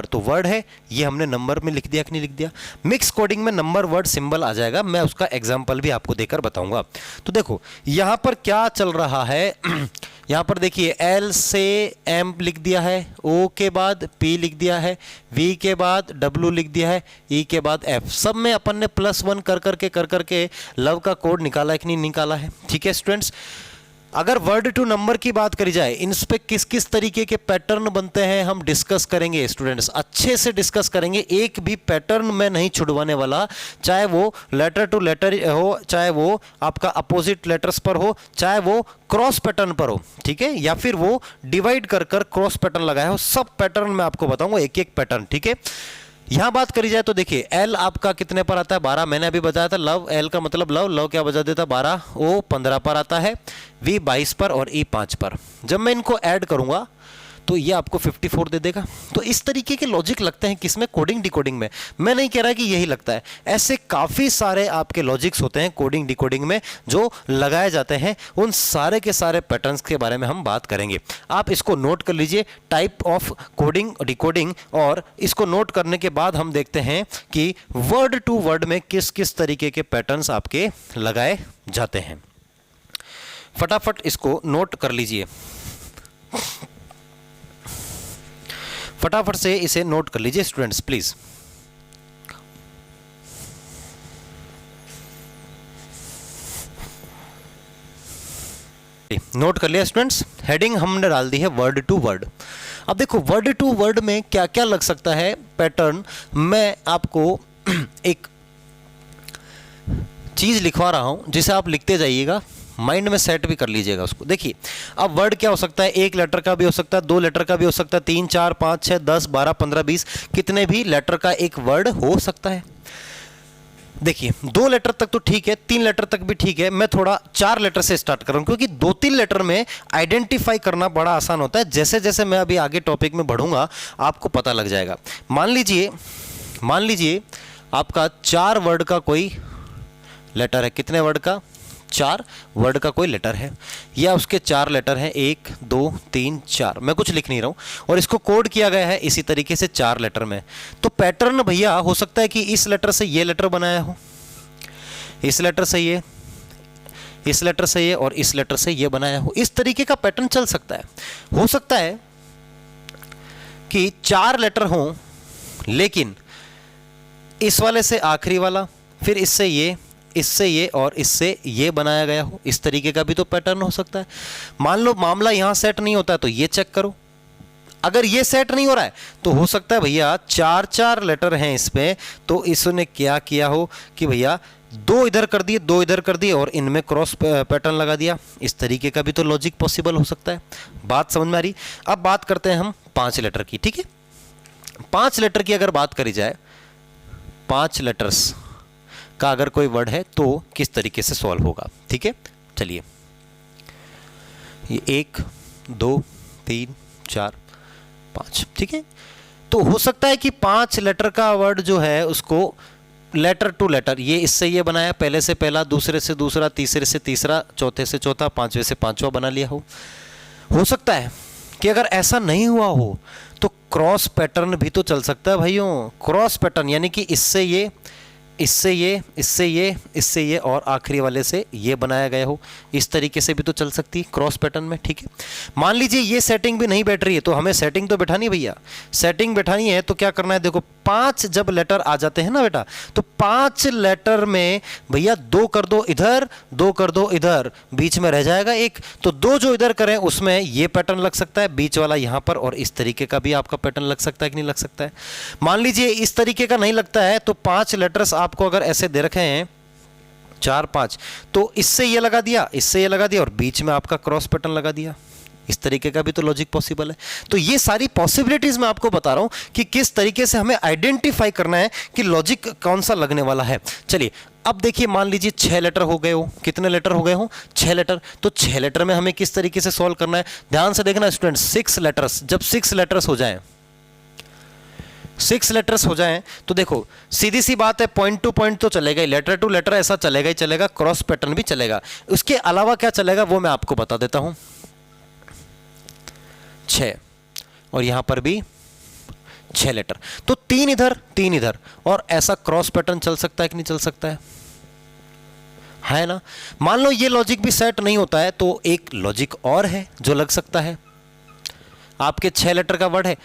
A: तो वर्ड है ये हमने नंबर में लिख दिया कि नहीं लिख दिया। मिक्स कोडिंग में नंबर वर्ड सिंबल आ जाएगा, मैं उसका एग्जांपल भी आपको देकर बताऊंगा। तो देखो यहां पर क्या चल रहा है, यहां पर देखिए L से M लिख दिया है, O के बाद P लिख दिया है, V के बाद W लिख दिया है, E के बाद F। सब में अपन ने +1 कर करके लव का कोड निकाला है कि नहीं निकाला है, ठीक है स्टूडेंट्स। अगर वर्ड टू नंबर की बात करी जाए, इन पे किस किस तरीके के पैटर्न बनते हैं हम डिस्कस करेंगे स्टूडेंट्स, अच्छे से डिस्कस करेंगे। एक भी पैटर्न में नहीं छुड़वाने वाला, चाहे वो लेटर टू लेटर हो, चाहे वो आपका अपोजिट लेटर्स पर हो, चाहे वो क्रॉस पैटर्न पर हो, ठीक है, या फिर वो डिवाइड कर क्रॉस पैटर्न लगाया हो, सब पैटर्न मैं आपको बताऊंगा, एक एक पैटर्न, ठीक है। यहां बात करी जाए तो देखिए L आपका कितने पर आता है? 12। मैंने अभी बताया था लव, L का मतलब लव क्या बजा देता है? 12। O 15 पर आता है, V 22 पर और E 5 पर। जब मैं इनको ऐड करूंगा तो ये आपको 54 दे देगा। तो इस तरीके के लॉजिक लगते हैं किसमें? कोडिंग डिकोडिंग में। मैं नहीं कह रहा कि यही लगता है, ऐसे काफ़ी सारे आपके लॉजिक्स होते हैं कोडिंग डिकोडिंग में जो लगाए जाते हैं। उन सारे के सारे पैटर्न्स के बारे में हम बात करेंगे। आप इसको नोट कर लीजिए, टाइप ऑफ कोडिंग डिकोडिंग, और इसको नोट करने के बाद हम देखते हैं कि वर्ड टू वर्ड में किस किस तरीके के पैटर्न्स आपके लगाए जाते हैं। फटाफट इसको नोट कर लीजिए, फटाफट से इसे नोट कर लीजिए स्टूडेंट्स प्लीज। नोट कर लिया स्टूडेंट्स, हेडिंग हमने डाल दी है वर्ड टू वर्ड। अब देखो वर्ड टू वर्ड में क्या क्या लग सकता है पैटर्न, मैं आपको एक चीज लिखवा रहा हूं जिसे आप लिखते जाइएगा, माइंड में सेट भी कर लीजिएगा उसको। देखिए अब वर्ड क्या हो सकता है? 1 लेटर का भी हो सकता है, 2 लेटर का भी हो सकता है, 3 4 5 6 10 12 15 20 कितने भी लेटर का एक वर्ड हो सकता है। देखिए 2 लेटर तक तो ठीक है, 3 लेटर तक भी ठीक है, मैं थोड़ा 4 लेटर से स्टार्ट कर रहा हूं क्योंकि 2-3 लेटर में आइडेंटिफाई करना बड़ा आसान होता है। जैसे जैसे मैं अभी आगे टॉपिक में बढ़ूंगा आपको पता लग जाएगा। मान लीजिए आपका 4 वर्ड का कोई लेटर है, कितने वर्ड का? 4 वर्ड का कोई लेटर है, या उसके 4 लेटर हैं, 1 2 3 4, मैं कुछ लिख नहीं रहा हूं, और इसको कोड किया गया है इसी तरीके से 4 लेटर में। तो पैटर्न भैया हो सकता है कि इस लेटर से ये लेटर बनाया हो, इस लेटर से ये, इस लेटर से ये, और इस लेटर से ये बनाया हो। इस तरीके का पैटर्न चल सकता है। हो सकता है कि 4 लेटर हों लेकिन इस वाले से आखिरी वाला, फिर इससे ये, इससे ये और इससे ये बनाया गया हो। इस तरीके का भी तो पैटर्न हो सकता है। मान लो मामला यहां सेट नहीं होता है तो ये चेक करो, अगर ये सेट नहीं हो रहा है तो हो सकता है भैया 4 लेटर हैं इसमें, तो इसने क्या किया हो कि भैया 2 इधर कर दिए, 2 इधर कर दिए और इनमें क्रॉस पैटर्न लगा दिया। इस तरीके का भी तो लॉजिक पॉसिबल हो सकता है। बात समझ में आ रही? अब बात करते हैं हम 5 लेटर की, ठीक है। 5 लेटर की अगर बात करी जाए, 5 लेटर्स का अगर कोई वर्ड है तो किस तरीके से सॉल्व होगा, ठीक है। चलिए, ये 1 2 3 4 5, ठीक है। तो हो सकता है कि 5 लेटर का वर्ड जो है उसको लेटर टू लेटर, ये इससे ये बनाया, पहले से पहला, दूसरे से दूसरा, तीसरे से तीसरा, चौथे से चौथा, पांचवे से पांचवा बना लिया हो सकता है कि अगर ऐसा नहीं हुआ हो तो क्रॉस पैटर्न भी तो चल सकता है भाइयों। क्रॉस पैटर्न यानी कि इससे ये, इससे ये, इससे ये, इससे ये और आखिरी वाले से ये बनाया गया हो, इस तरीके से भी तो चल सकती है क्रॉस पैटर्न में, ठीक है। मान लीजिए ये सेटिंग भी नहीं बैठ रही है तो हमें सेटिंग तो बैठानी है भैया। सेटिंग बैठानी है तो क्या करना है, देखो 5 जब लेटर आ जाते हैं ना बेटा, तो 5 लेटर में भैया 2 कर दो इधर, 2 कर दो इधर, बीच में रह जाएगा एक, तो 2 जो इधर करें उसमें ये पैटर्न लग सकता है, बीच वाला यहां पर, और इस तरीके का भी आपका पैटर्न लग सकता है कि नहीं लग सकता है। मान लीजिए इस तरीके का नहीं लगता है तो 5 लेटर्स आपको अगर ऐसे दे रखे हैं 4 5, तो इससे ये लगा दिया, इससे ये लगा दिया और बीच में आपका क्रॉस पैटर्न लगा दिया। इस तरीके का भी तो लॉजिक पॉसिबल है। तो ये सारी पॉसिबिलिटीज मैं आपको बता रहा हूं कि किस तरीके से हमें आइडेंटिफाई करना है कि लॉजिक कौन सा लगने वाला है। चलिए अब देखिए, मान लीजिए 6 लेटर हो गए हो, कितने लेटर हो गए हो, 6 लेटर। तो 6 लेटर में हमें किस तरीके से सॉल्व करना है, ध्यान से देखना स्टूडेंट। 6 लेटर्स, जब 6 लेटर्स हो जाएं, 6 लेटर्स हो जाएं तो देखो सीधी सी बात है, पॉइंट टू पॉइंट तो चलेगा ही, लेटर टू लेटर ऐसा चलेगा ही चलेगा, क्रॉस पैटर्न भी चलेगा। उसके अलावा क्या चलेगा वो मैं आपको बता देता हूं। 6 और यहां पर भी 6 लेटर, तो 3 इधर 3 इधर, और ऐसा क्रॉस पैटर्न चल सकता है कि नहीं चल सकता है ना। मान लो ये लॉजिक भी सेट नहीं होता है तो एक लॉजिक और है जो लग सकता है। आपके 6 लेटर का वर्ड है,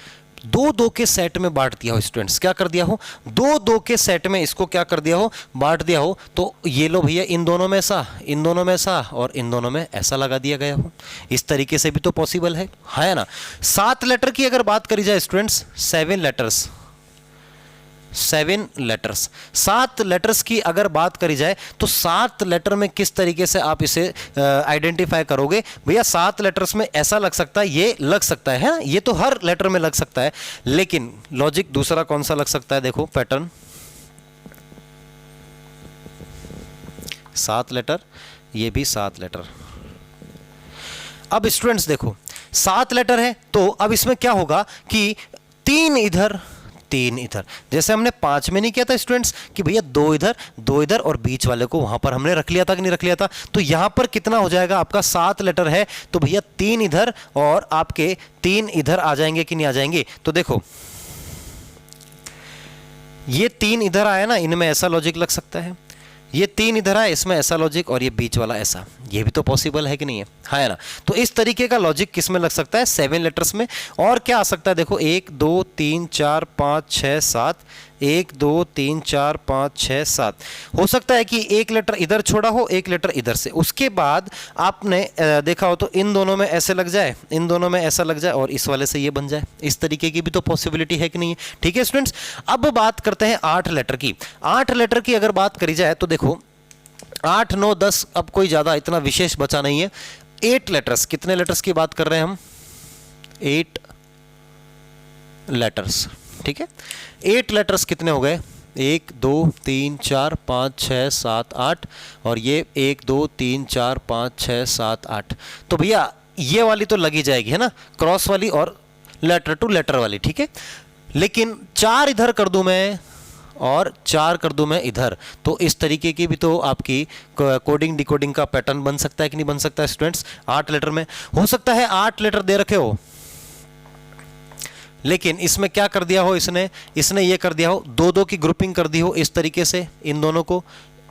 A: 2-2 के सेट में बांट दिया हो स्टूडेंट्स, क्या कर दिया हो, 2-2 के सेट में इसको क्या कर दिया हो, बांट दिया हो। तो ये लो भैया, इन दोनों में ऐसा, इन दोनों में ऐसा और इन दोनों में ऐसा लगा दिया गया हो। इस तरीके से भी तो पॉसिबल है ना। 7 लेटर की अगर बात करी जाए स्टूडेंट्स, 7 लेटर्स, 7 लेटर्स, 7 लेटर्स की अगर बात करी जाए तो 7 लेटर में किस तरीके से आप इसे आइडेंटिफाई करोगे भैया। 7 लेटर्स में ऐसा लग सकता है, ये लग सकता है, ये तो हर लेटर में लग सकता है, लेकिन लॉजिक दूसरा कौन सा लग सकता है, देखो पैटर्न। 7 लेटर, ये भी 7 लेटर। अब स्टूडेंट्स देखो 7 लेटर है तो अब इसमें क्या होगा कि 3 इधर 3 इधर, जैसे हमने 5 में नहीं किया था स्टूडेंट्स कि भैया 2 इधर 2 इधर और बीच वाले को वहां पर हमने रख लिया था कि नहीं रख लिया था। तो यहां पर कितना हो जाएगा, आपका 7 लेटर है तो भैया 3 इधर और आपके 3 इधर आ जाएंगे कि नहीं आ जाएंगे। तो देखो ये 3 इधर आया ना, इनमें ऐसा लॉजिक लग सकता है, ये 3 इधर है इसमें ऐसा लॉजिक, और ये बीच वाला ऐसा, ये भी तो पॉसिबल है कि नहीं है ना। तो इस तरीके का लॉजिक किस में लग सकता है, 7 लेटर्स में। और क्या आ सकता है, देखो 1 2 3 4 5 6 7, 1 2 3 4 5 6 7। हो सकता है कि एक लेटर इधर छोड़ा हो, एक लेटर इधर से, उसके बाद आपने देखा हो तो इन दोनों में ऐसे लग जाए, इन दोनों में ऐसा लग जाए और इस वाले से ये बन जाए। इस तरीके की भी तो पॉसिबिलिटी है कि नहीं है, ठीक है स्टूडेंट्स। अब बात करते हैं 8 लेटर की। 8 लेटर की अगर बात करी जाए तो देखो 8 9 10, अब कोई ज़्यादा इतना विशेष बचा नहीं है। 8 लेटर्स, कितने लेटर्स की बात कर रहे हैं हम, 8 लेटर्स, ठीक है। 8 लेटर्स कितने हो गए, 1 2 3 4 5 6 7 8, और ये 1 2 3 4 5 6 7 8। तो भैया ये वाली तो लगी जाएगी, है ना, क्रॉस वाली और लेटर टू लेटर वाली, ठीक है। लेकिन 4 इधर कर दूं मैं और 4 कर दूं मैं इधर, तो इस तरीके की भी तो आपकी कोडिंग डिकोडिंग का पैटर्न बन सकता है कि नहीं बन सकता है स्टूडेंट्स। 8 लेटर में हो सकता है 8 लेटर दे रखे हो, लेकिन इसमें क्या कर दिया हो इसने ये कर दिया हो, 2-2 की ग्रुपिंग कर दी हो इस तरीके से, इन दोनों को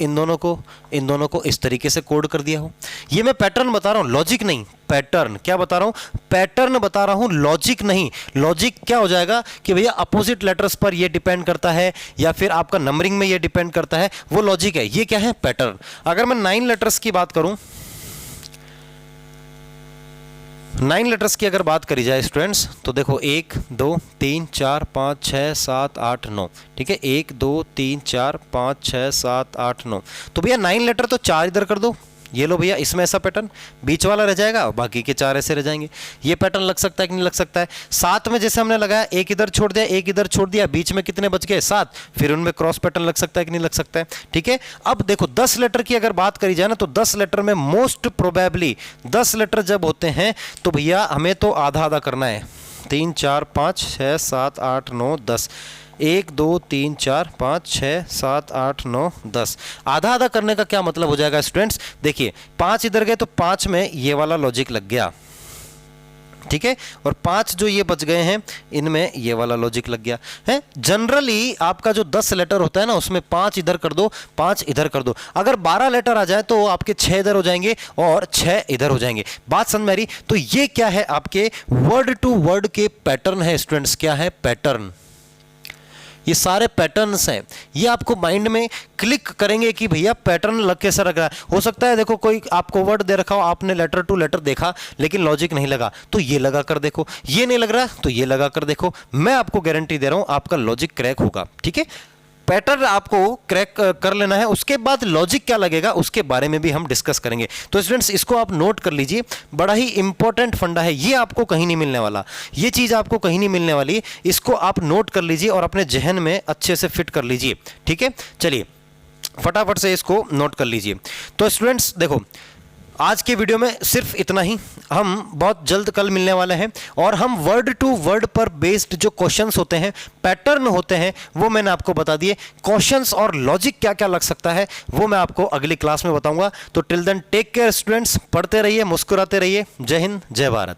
A: इन दोनों को इन दोनों को इस तरीके से कोड कर दिया हो। ये मैं पैटर्न बता रहा हूं, लॉजिक नहीं, पैटर्न। क्या बता रहा हूं, पैटर्न बता रहा हूं, लॉजिक नहीं। लॉजिक क्या हो जाएगा कि भैया अपोजिट लेटर्स पर ये डिपेंड करता है या फिर आपका नंबरिंग में ये डिपेंड करता है, वो लॉजिक है। ये क्या है, पैटर्न। अगर मैं 9 लेटर्स की बात करूं, 9 लेटर्स की अगर बात करी जाए स्टूडेंट्स तो देखो 1 2 3 4 5 6 7 8 9, ठीक है 1 2 3 4 5 6 7 8 9। तो भैया 9 लेटर तो 4 इधर कर दो, ये लो भैया, इसमें ऐसा पैटर्न बीच वाला रह जाएगा और बाकी के 4 ऐसे रह जाएंगे। ये पैटर्न लग सकता है कि नहीं लग सकता है। 7 में जैसे हमने लगाया, एक इधर छोड़ दिया, एक इधर छोड़ दिया, बीच में कितने बच गए 7, फिर उनमें क्रॉस पैटर्न लग सकता है कि नहीं लग सकता है, ठीक है। अब देखो 10 लेटर की अगर बात करी जाए ना, तो 10 लेटर में मोस्ट प्रोबेबली 10 लेटर जब होते हैं तो भैया हमें तो आधा आधा करना है। 3 4 5 6 7 8 9 10, 1 2 3 4 5 6 7 8 9 10। आधा आधा करने का क्या मतलब हो जाएगा स्टूडेंट्स, देखिए 5 इधर गए तो 5 में ये वाला लॉजिक लग गया, ठीक है, और 5 जो ये बच गए हैं इनमें ये वाला लॉजिक लग गया है। जनरली आपका जो 10 लेटर होता है ना, उसमें 5 इधर कर दो, 5 इधर कर दो। अगर 12 लेटर आ जाए तो आपके 6 इधर हो जाएंगे और 6 इधर हो जाएंगे। बात समझ में आ रही? तो ये क्या है, आपके वर्ड टू वर्ड के पैटर्न है स्टूडेंट्स। क्या है? पैटर्न। ये सारे पैटर्न्स हैं, ये आपको माइंड में क्लिक करेंगे कि भैया पैटर्न लग कैसा लग रहा है। हो सकता है देखो कोई आपको वर्ड दे रखा हो, आपने लेटर टू लेटर देखा लेकिन लॉजिक नहीं लगा, तो ये लगा कर देखो, ये नहीं लग रहा तो ये लगा कर देखो। मैं आपको गारंटी दे रहा हूं आपका लॉजिक क्रैक होगा, ठीक है। पैटर्न आपको क्रैक कर लेना है, उसके बाद लॉजिक क्या लगेगा उसके बारे में भी हम डिस्कस करेंगे। तो स्टूडेंट्स इसको आप नोट कर लीजिए, बड़ा ही इंपॉर्टेंट फंडा है, ये आपको कहीं नहीं मिलने वाला, ये चीज़ आपको कहीं नहीं मिलने वाली। इसको आप नोट कर लीजिए और अपने जहन में अच्छे से फिट कर लीजिए, ठीक है। चलिए फटाफट से इसको नोट कर लीजिए। तो स्टूडेंट्स देखो आज के वीडियो में सिर्फ इतना ही, हम बहुत जल्द कल मिलने वाले हैं और हम वर्ड टू वर्ड पर बेस्ड जो क्वेश्चंस होते हैं, पैटर्न होते हैं, वो मैंने आपको बता दिए। क्वेश्चंस और लॉजिक क्या क्या लग सकता है वो मैं आपको अगली क्लास में बताऊंगा। तो till then take care students, पढ़ते रहिए, मुस्कुराते रहिए। जय हिंद, जय भारत।